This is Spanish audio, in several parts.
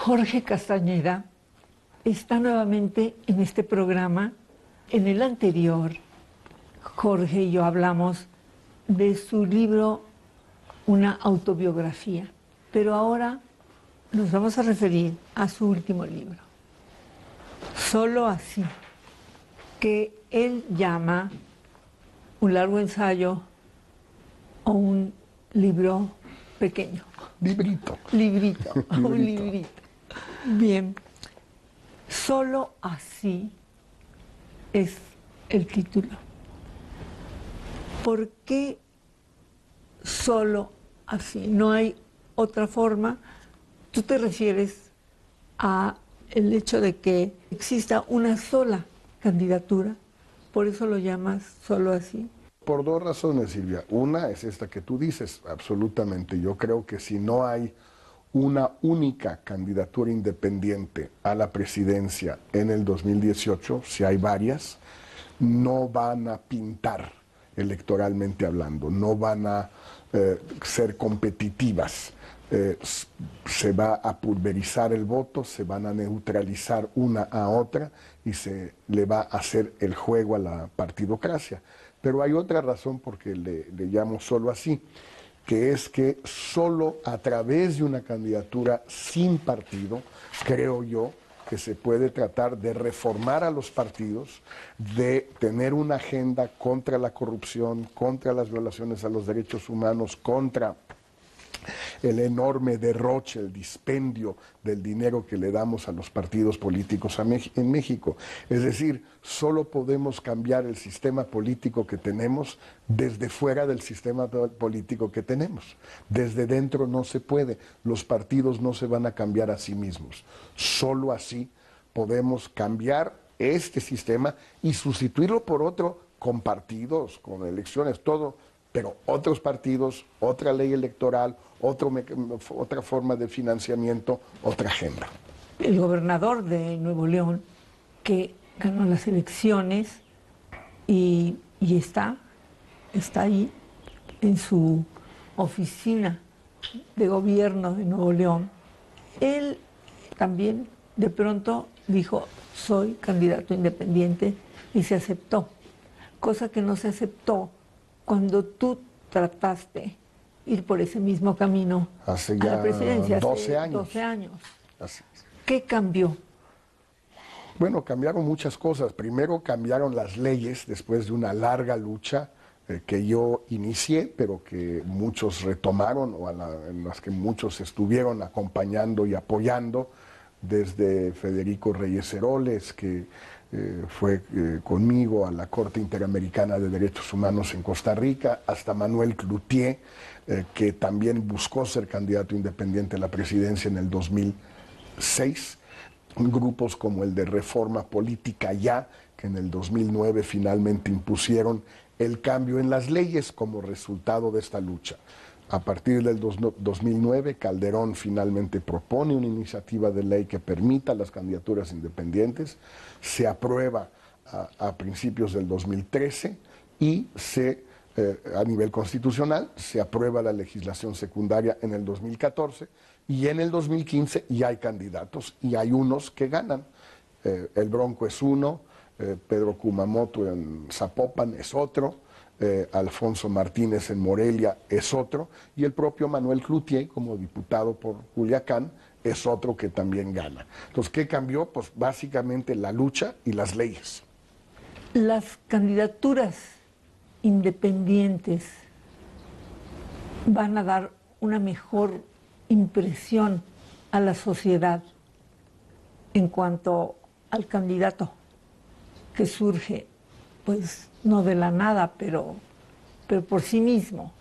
Jorge Castañeda está nuevamente en este programa. En el anterior, Jorge y yo hablamos de su libro Una autobiografía, pero ahora nos vamos a referir a su último libro, Solo así, que él llama un largo ensayo o un libro pequeño. Librito. Librito, un librito. Bien, Solo así es el título. ¿Por qué solo así? ¿No hay otra forma? Tú te refieres a el hecho de que exista una sola candidatura, por eso lo llamas Solo así. Por dos razones, Silvia. Una es esta que tú dices, absolutamente. Yo creo que si no hay una única candidatura independiente a la presidencia en el 2018, si hay varias, no van a pintar electoralmente hablando, no van a ser competitivas. Se va a pulverizar el voto, se van a neutralizar una a otra y se le va a hacer el juego a la partidocracia. Pero hay otra razón por que le llamo solo así, que es que solo a través de una candidatura sin partido, creo yo, que se puede tratar de reformar a los partidos, de tener una agenda contra la corrupción, contra las violaciones a los derechos humanos, contra el enorme derroche, el dispendio del dinero que le damos a los partidos políticos en México. Es decir, solo podemos cambiar el sistema político que tenemos desde fuera del sistema político que tenemos. Desde dentro no se puede. Los partidos no se van a cambiar a sí mismos. Solo así podemos cambiar este sistema y sustituirlo por otro con partidos, con elecciones, todo, pero otros partidos, otra ley electoral, otra forma de financiamiento, otra agenda. El gobernador de Nuevo León, que ganó las elecciones y está ahí en su oficina de gobierno de Nuevo León, él también de pronto dijo, soy candidato independiente, y se aceptó, cosa que no se aceptó cuando tú trataste ir por ese mismo camino hace a la presidencia, 12 años. 12 años. Así es. ¿Qué cambió? Bueno, cambiaron muchas cosas. Primero cambiaron las leyes después de una larga lucha que yo inicié, pero que muchos retomaron, o en las que muchos estuvieron acompañando y apoyando, desde Federico Reyes Heroles, que fue conmigo a la Corte Interamericana de Derechos Humanos en Costa Rica, hasta Manuel Cloutier, que también buscó ser candidato independiente a la presidencia en el 2006, grupos como el de Reforma Política Ya, que en el 2009 finalmente impusieron el cambio en las leyes como resultado de esta lucha. A partir del 2009, Calderón finalmente propone una iniciativa de ley que permita las candidaturas independientes, se aprueba a principios del 2013 y a nivel constitucional se aprueba la legislación secundaria en el 2014 y en el 2015 ya hay candidatos y hay unos que ganan. El Bronco es uno, Pedro Kumamoto en Zapopan es otro, Alfonso Martínez en Morelia es otro, y el propio Manuel Cloutier, como diputado por Culiacán, es otro que también gana. Entonces, ¿qué cambió? Pues básicamente la lucha y las leyes. Las candidaturas independientes van a dar una mejor impresión a la sociedad en cuanto al candidato que surge, pues no de la nada, pero por sí mismo.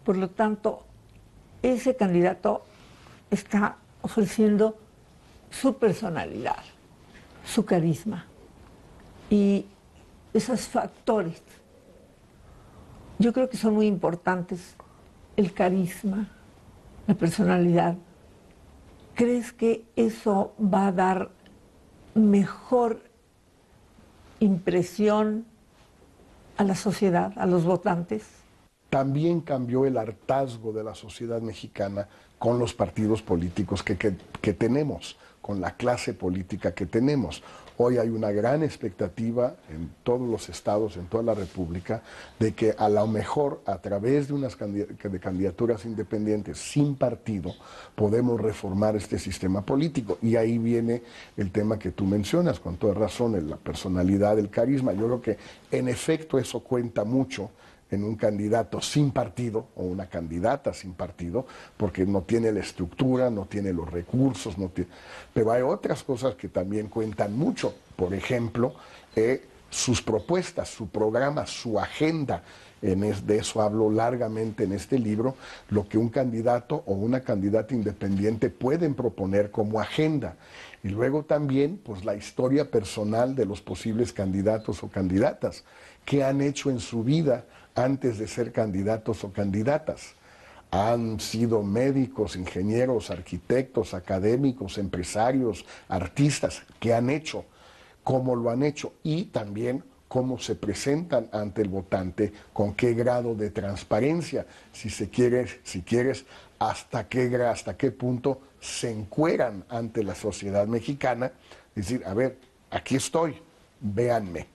Por lo tanto, ese candidato está ofreciendo su personalidad, su carisma. Y esos factores, yo creo que son muy importantes, el carisma, la personalidad. ¿Crees que eso va a dar mejor impresión a la sociedad, a los votantes? También cambió el hartazgo de la sociedad mexicana con los partidos políticos que tenemos. con la clase política que tenemos. Hoy hay una gran expectativa en todos los estados, en toda la República, de que a lo mejor a través de unas candidaturas independientes sin partido podemos reformar este sistema político. Y ahí viene el tema que tú mencionas, con toda razón, la personalidad, el carisma. Yo creo que en efecto eso cuenta mucho en un candidato sin partido o una candidata sin partido, porque no tiene la estructura, no tiene los recursos, no tiene... Pero hay otras cosas que también cuentan mucho. Por ejemplo, sus propuestas, su programa, su agenda. De eso hablo largamente en este libro, lo que un candidato o una candidata independiente pueden proponer como agenda. Y luego también, pues, la historia personal de los posibles candidatos o candidatas, qué han hecho en su vida antes de ser candidatos o candidatas. Han sido médicos, ingenieros, arquitectos, académicos, empresarios, artistas, qué han hecho, cómo lo han hecho y también cómo se presentan ante el votante, con qué grado de transparencia, si quieres, hasta qué punto se encueran ante la sociedad mexicana, es decir, a ver, aquí estoy, véanme,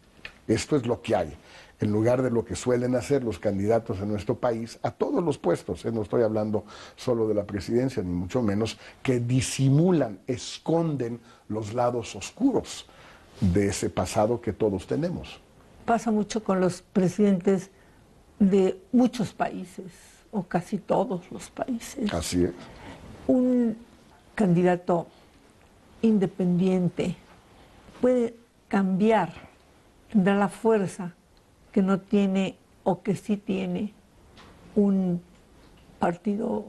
esto es lo que hay, en lugar de lo que suelen hacer los candidatos en nuestro país, a todos los puestos, no estoy hablando solo de la presidencia, ni mucho menos, que disimulan, esconden los lados oscuros de ese pasado que todos tenemos. Pasa mucho con los presidentes de muchos países, o casi todos los países. Así es. Un candidato independiente puede cambiar, tendrá la fuerza que no tiene o que sí tiene un partido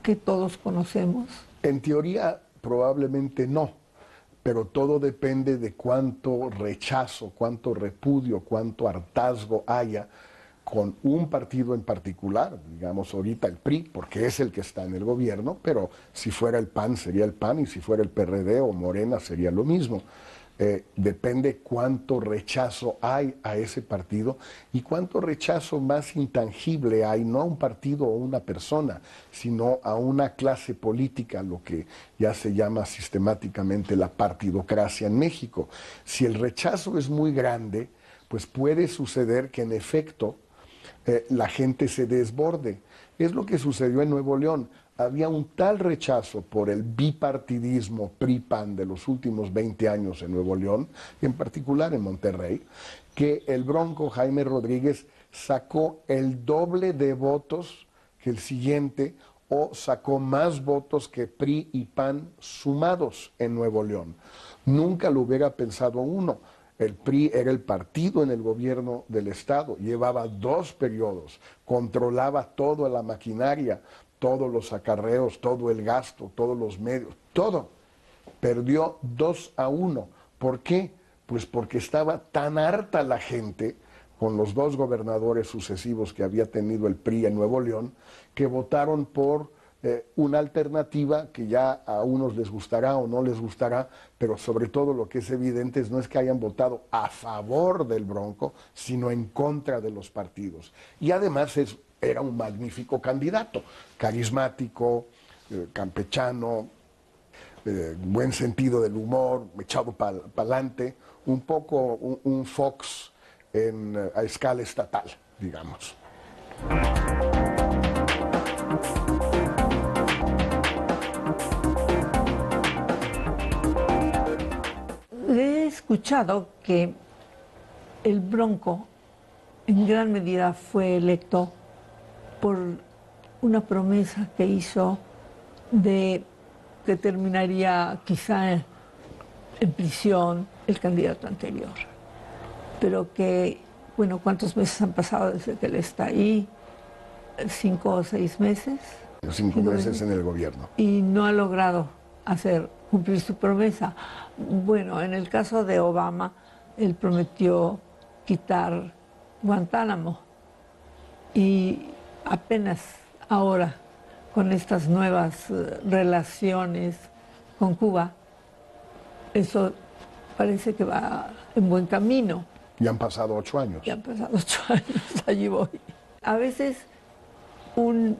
que todos conocemos. En teoría, probablemente no, pero todo depende de cuánto rechazo, cuánto repudio, cuánto hartazgo haya con un partido en particular, digamos ahorita el PRI, porque es el que está en el gobierno, pero si fuera el PAN sería el PAN y si fuera el PRD o Morena sería lo mismo. Depende cuánto rechazo hay a ese partido y cuánto rechazo más intangible hay, no a un partido o una persona, sino a una clase política, lo que ya se llama sistemáticamente la partidocracia en México. Si el rechazo es muy grande, pues puede suceder que en efecto la gente se desborde. Es lo que sucedió en Nuevo León. Había un tal rechazo por el bipartidismo PRI-PAN de los últimos 20 años en Nuevo León, y en particular en Monterrey, que el Bronco Jaime Rodríguez sacó el doble de votos que el siguiente, o sacó más votos que PRI y PAN sumados en Nuevo León. Nunca lo hubiera pensado uno. El PRI era el partido en el gobierno del Estado, llevaba 2 periodos, controlaba toda la maquinaria, todos los acarreos, todo el gasto, todos los medios, todo. Perdió 2-1. ¿Por qué? Pues porque estaba tan harta la gente con los 2 gobernadores sucesivos que había tenido el PRI en Nuevo León, que votaron por una alternativa que ya a unos les gustará o no les gustará, pero sobre todo lo que es evidente no es que hayan votado a favor del Bronco, sino en contra de los partidos. Y además era un magnífico candidato, carismático, campechano, buen sentido del humor, echado para adelante, un poco un Fox a escala estatal, digamos. He escuchado que el Bronco en gran medida fue electo por una promesa que hizo de que terminaría quizá en prisión el candidato anterior. Pero que, bueno, ¿cuántos meses han pasado desde que él está ahí? 5 o 6 meses. 5 meses en el gobierno. Y no ha logrado cumplir su promesa. Bueno, en el caso de Obama, él prometió quitar Guantánamo. Y apenas ahora, con estas nuevas relaciones con Cuba, eso parece que va en buen camino. Ya han pasado 8 años. Ya han pasado 8 años, allí voy. A veces un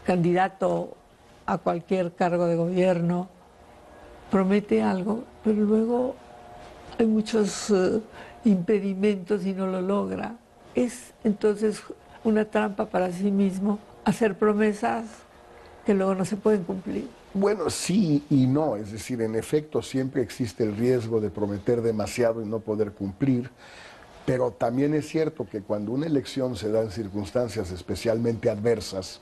candidato a cualquier cargo de gobierno, promete algo, pero luego hay muchos impedimentos y no lo logra. Es entonces una trampa para sí mismo hacer promesas que luego no se pueden cumplir. Bueno, sí y no, es decir, en efecto siempre existe el riesgo de prometer demasiado y no poder cumplir, pero también es cierto que cuando una elección se da en circunstancias especialmente adversas,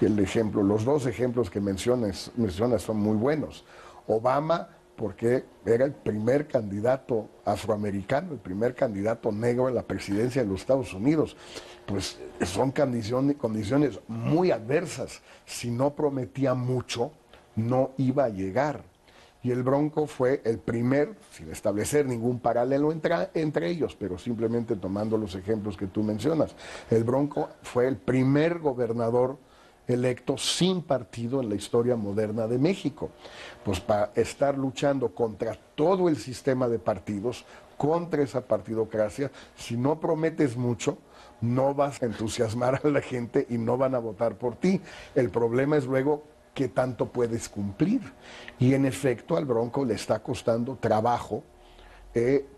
los dos ejemplos que mencionas son muy buenos. Obama, porque era el primer candidato afroamericano, el primer candidato negro a la presidencia de los Estados Unidos. Pues son condiciones muy adversas. Si no prometía mucho, no iba a llegar. Y el Bronco fue el primer, sin establecer ningún paralelo entre ellos, pero simplemente tomando los ejemplos que tú mencionas, el Bronco fue el primer gobernador electo sin partido en la historia moderna de México. Pues para estar luchando contra todo el sistema de partidos, contra esa partidocracia, si no prometes mucho, no vas a entusiasmar a la gente y no van a votar por ti. El problema es luego qué tanto puedes cumplir. Y en efecto al Bronco le está costando trabajo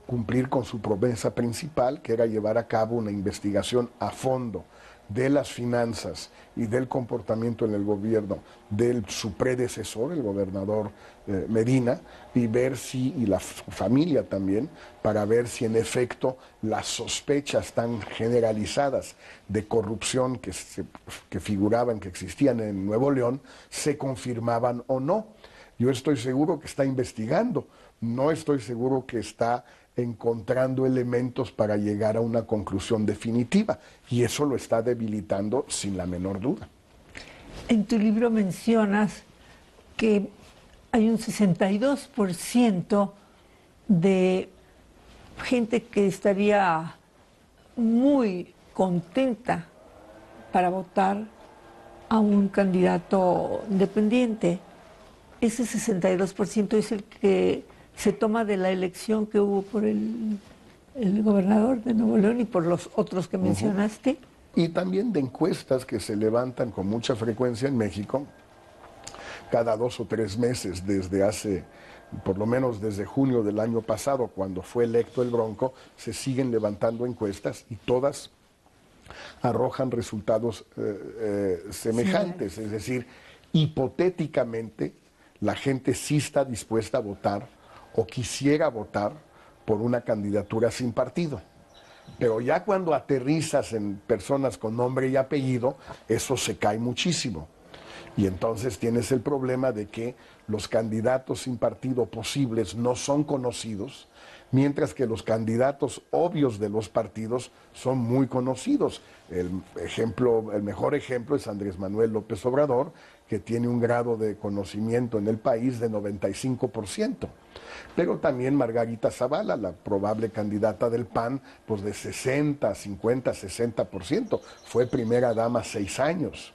cumplir con su promesa principal, que era llevar a cabo una investigación a fondo de las finanzas y del comportamiento en el gobierno de su predecesor, el gobernador Medina, y ver si, y la familia también, para ver si en efecto las sospechas tan generalizadas de corrupción que figuraban, que existían en Nuevo León, se confirmaban o no. Yo estoy seguro que está investigando, no estoy seguro que está encontrando elementos para llegar a una conclusión definitiva, y eso lo está debilitando sin la menor duda. En tu libro mencionas que hay un 62% de gente que estaría muy contenta para votar a un candidato independiente. Ese 62% es el que se toma de la elección que hubo por el gobernador de Nuevo León y por los otros que mencionaste. Y también de encuestas que se levantan con mucha frecuencia en México, cada 2 o 3 meses, por lo menos desde junio del año pasado, cuando fue electo el Bronco, se siguen levantando encuestas y todas arrojan resultados semejantes. Sí. Es decir, hipotéticamente, la gente sí está dispuesta a votar o quisiera votar por una candidatura sin partido. Pero ya cuando aterrizas en personas con nombre y apellido, eso se cae muchísimo. Y entonces tienes el problema de que los candidatos sin partido posibles no son conocidos, mientras que los candidatos obvios de los partidos son muy conocidos. El mejor ejemplo es Andrés Manuel López Obrador, que tiene un grado de conocimiento en el país de 95%. Pero también Margarita Zavala, la probable candidata del PAN, pues de 60, 50, 60%. Fue primera dama 6 años.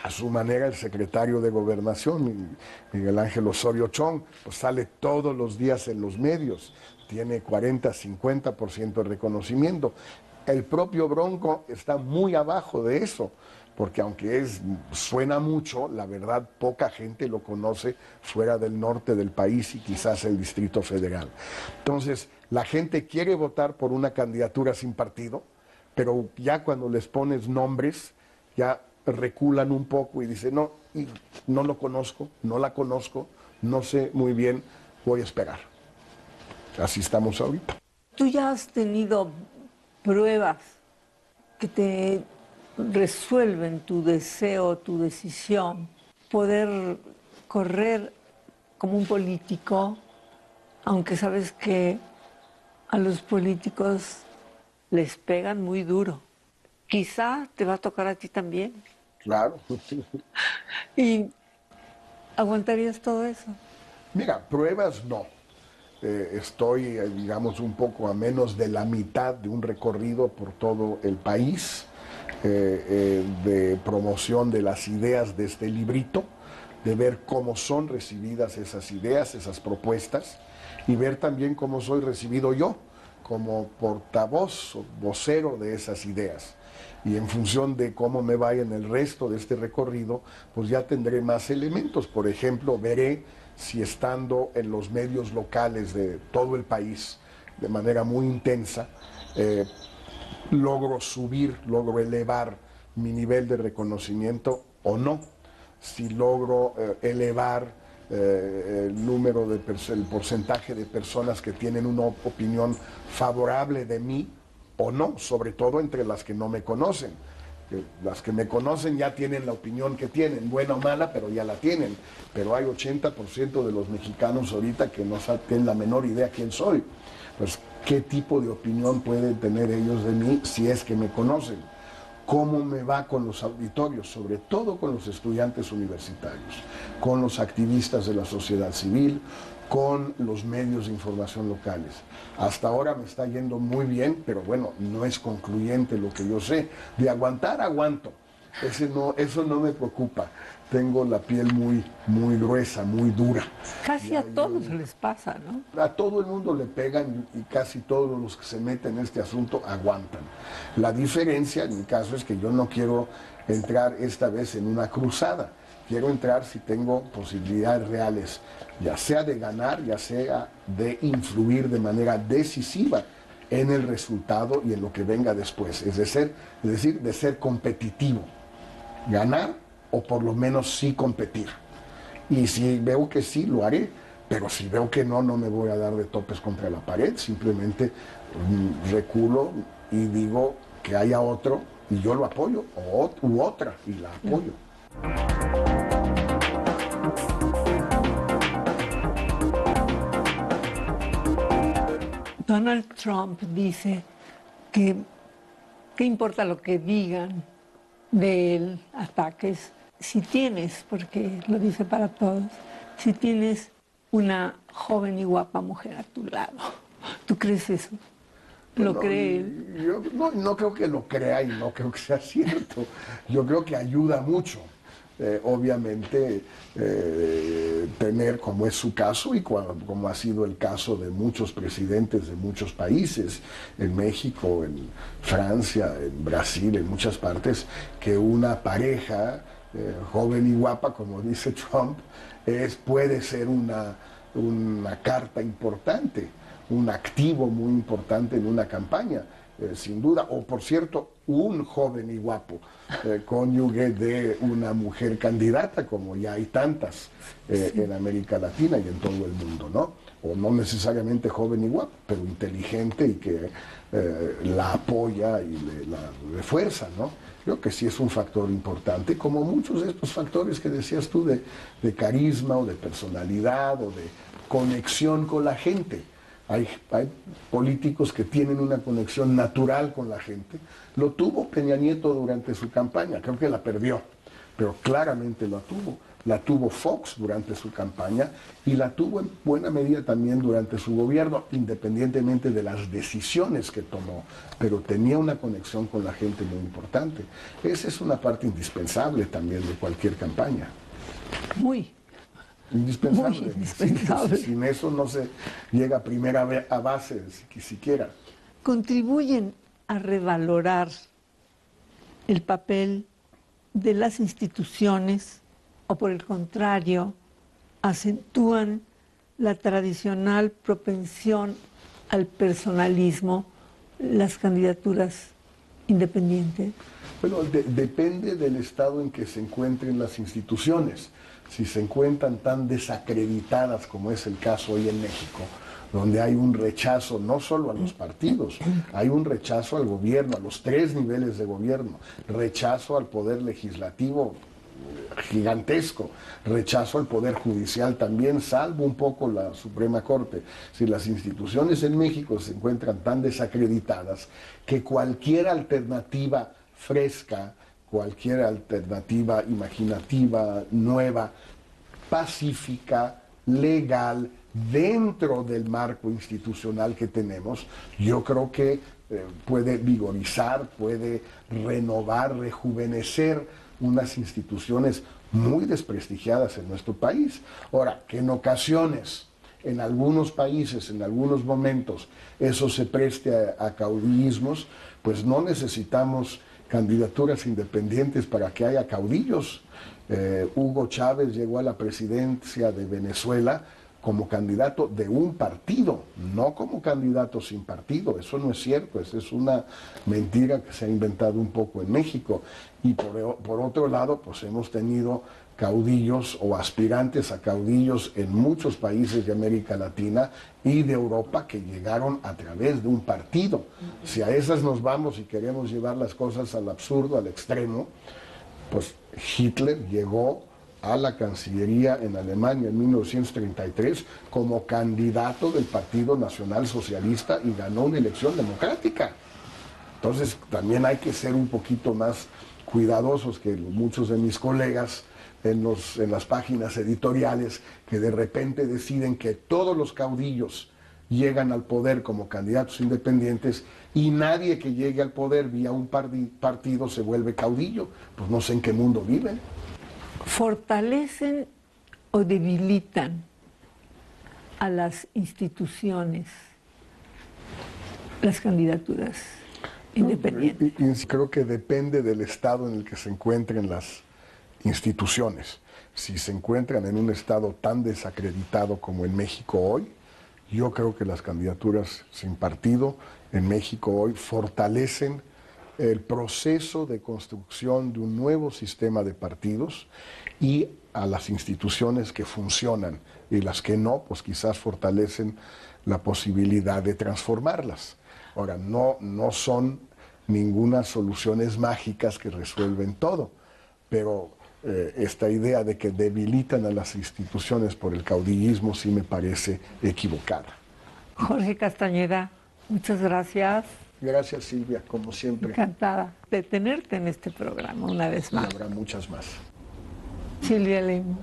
A su manera, el secretario de Gobernación, Miguel Ángel Osorio Chong, pues sale todos los días en los medios. Tiene 40, 50% de reconocimiento. El propio Bronco está muy abajo de eso, porque aunque suena mucho, la verdad poca gente lo conoce fuera del norte del país y quizás el Distrito Federal. Entonces, la gente quiere votar por una candidatura sin partido, pero ya cuando les pones nombres, ya reculan un poco y dicen, no, no lo conozco, no la conozco, no sé muy bien, voy a esperar. Así estamos ahorita. Tú ya has tenido pruebas que te resuelven tu deseo, tu decisión, poder correr como un político, aunque sabes que a los políticos les pegan muy duro. Quizá te va a tocar a ti también. Claro. ¿Y aguantarías todo eso? Mira, pruebas no. Estoy, digamos, un poco a menos de la mitad de un recorrido por todo el país de promoción de las ideas de este librito, de ver cómo son recibidas esas ideas, esas propuestas, y ver también cómo soy recibido yo como portavoz o vocero de esas ideas. Y en función de cómo me vaya en el resto de este recorrido, pues ya tendré más elementos. Por ejemplo, veré si estando en los medios locales de todo el país de manera muy intensa, logro subir, logro elevar mi nivel de reconocimiento o no. Si logro elevar el porcentaje de personas que tienen una opinión favorable de mí o no, sobre todo entre las que no me conocen. Las que me conocen ya tienen la opinión que tienen, buena o mala, pero ya la tienen. Pero hay 80% de los mexicanos ahorita que no tienen la menor idea quién soy. Pues, ¿qué tipo de opinión pueden tener ellos de mí si es que me conocen? ¿Cómo me va con los auditorios? Sobre todo con los estudiantes universitarios, con los activistas de la sociedad civil, con los medios de información locales. Hasta ahora me está yendo muy bien, pero bueno, no es concluyente lo que yo sé. De aguantar, aguanto. Eso no me preocupa. Tengo la piel muy gruesa, muy dura. Casi a todos les pasa, ¿no? A todo el mundo le pegan y casi todos los que se meten en este asunto aguantan. La diferencia en mi caso es que yo no quiero entrar esta vez en una cruzada. Quiero entrar si tengo posibilidades reales, ya sea de ganar, ya sea de influir de manera decisiva en el resultado y en lo que venga después. Es decir, de ser competitivo. Ganar o por lo menos sí competir. Y si veo que sí, lo haré. Pero si veo que no, no me voy a dar de topes contra la pared. Simplemente reculo y digo que haya otro y yo lo apoyo, u otra y la apoyo. Donald Trump dice que qué importa lo que digan de él, ataques, si tienes, porque lo dice para todos, si tienes una joven y guapa mujer a tu lado. ¿Tú crees eso? ¿Lo cree él? Yo no creo que lo crea y no creo que sea cierto. Yo creo que ayuda mucho. Obviamente tener, como es su caso y como ha sido el caso de muchos presidentes de muchos países, en México, en Francia, en Brasil, en muchas partes, que una pareja joven y guapa, como dice Trump, puede ser una carta importante, un activo muy importante en una campaña. Sin duda, o por cierto, un joven y guapo cónyuge de una mujer candidata, como ya hay tantas en América Latina y en todo el mundo, ¿no? O no necesariamente joven y guapo, pero inteligente y que la apoya y la refuerza, ¿no? Creo que sí es un factor importante, como muchos de estos factores que decías tú de carisma o de personalidad o de conexión con la gente. Hay políticos que tienen una conexión natural con la gente. Lo tuvo Peña Nieto durante su campaña, creo que la perdió, pero claramente la tuvo. La tuvo Fox durante su campaña y la tuvo en buena medida también durante su gobierno, independientemente de las decisiones que tomó, pero tenía una conexión con la gente muy importante. Esa es una parte indispensable también de cualquier campaña. Muy Indispensable. Muy indispensable. Sin eso no se llega a base siquiera. Contribuyen a revalorar el papel de las instituciones o, por el contrario, acentúan la tradicional propensión al personalismo, las candidaturas independientes. Bueno, depende del estado en que se encuentren las instituciones. Si se encuentran tan desacreditadas como es el caso hoy en México, donde hay un rechazo no solo a los partidos, hay un rechazo al gobierno, a los 3 niveles de gobierno, rechazo al poder legislativo gigantesco, rechazo al poder judicial también, salvo un poco la Suprema Corte. Si las instituciones en México se encuentran tan desacreditadas que cualquier alternativa fresca, cualquier alternativa imaginativa, nueva, pacífica, legal, dentro del marco institucional que tenemos, yo creo que puede vigorizar, puede renovar, rejuvenecer unas instituciones muy desprestigiadas en nuestro país. Ahora, que en ocasiones en algunos países, en algunos momentos, eso se preste a caudillismos, pues no necesitamos candidaturas independientes para que haya caudillos. Hugo Chávez llegó a la presidencia de Venezuela como candidato de un partido, no como candidato sin partido. Eso no es cierto, esa es una mentira que se ha inventado un poco en México. Y por otro lado, pues hemos tenido caudillos o aspirantes a caudillos en muchos países de América Latina y de Europa que llegaron a través de un partido. Si a esas nos vamos y queremos llevar las cosas al absurdo, al extremo, pues Hitler llegó a la Cancillería en Alemania en 1933 como candidato del Partido Nacional Socialista y ganó una elección democrática. Entonces también hay que ser un poquito más cuidadosos que muchos de mis colegas en las páginas editoriales que de repente deciden que todos los caudillos llegan al poder como candidatos independientes y nadie que llegue al poder vía un partido se vuelve caudillo. Pues no sé en qué mundo viven. ¿Fortalecen o debilitan a las instituciones las candidaturas independientes? Creo que depende del estado en el que se encuentren las instituciones. Si se encuentran en un estado tan desacreditado como en México hoy, yo creo que las candidaturas sin partido en México hoy fortalecen el proceso de construcción de un nuevo sistema de partidos y a las instituciones que funcionan, y las que no, pues quizás fortalecen la posibilidad de transformarlas. Ahora, no son ninguna soluciones mágicas que resuelven todo, pero esta idea de que debilitan a las instituciones por el caudillismo sí me parece equivocada. Jorge Castañeda, muchas gracias. Gracias, Silvia, como siempre. Encantada de tenerte en este programa una vez más. Y habrá muchas más. Silvia Lemos.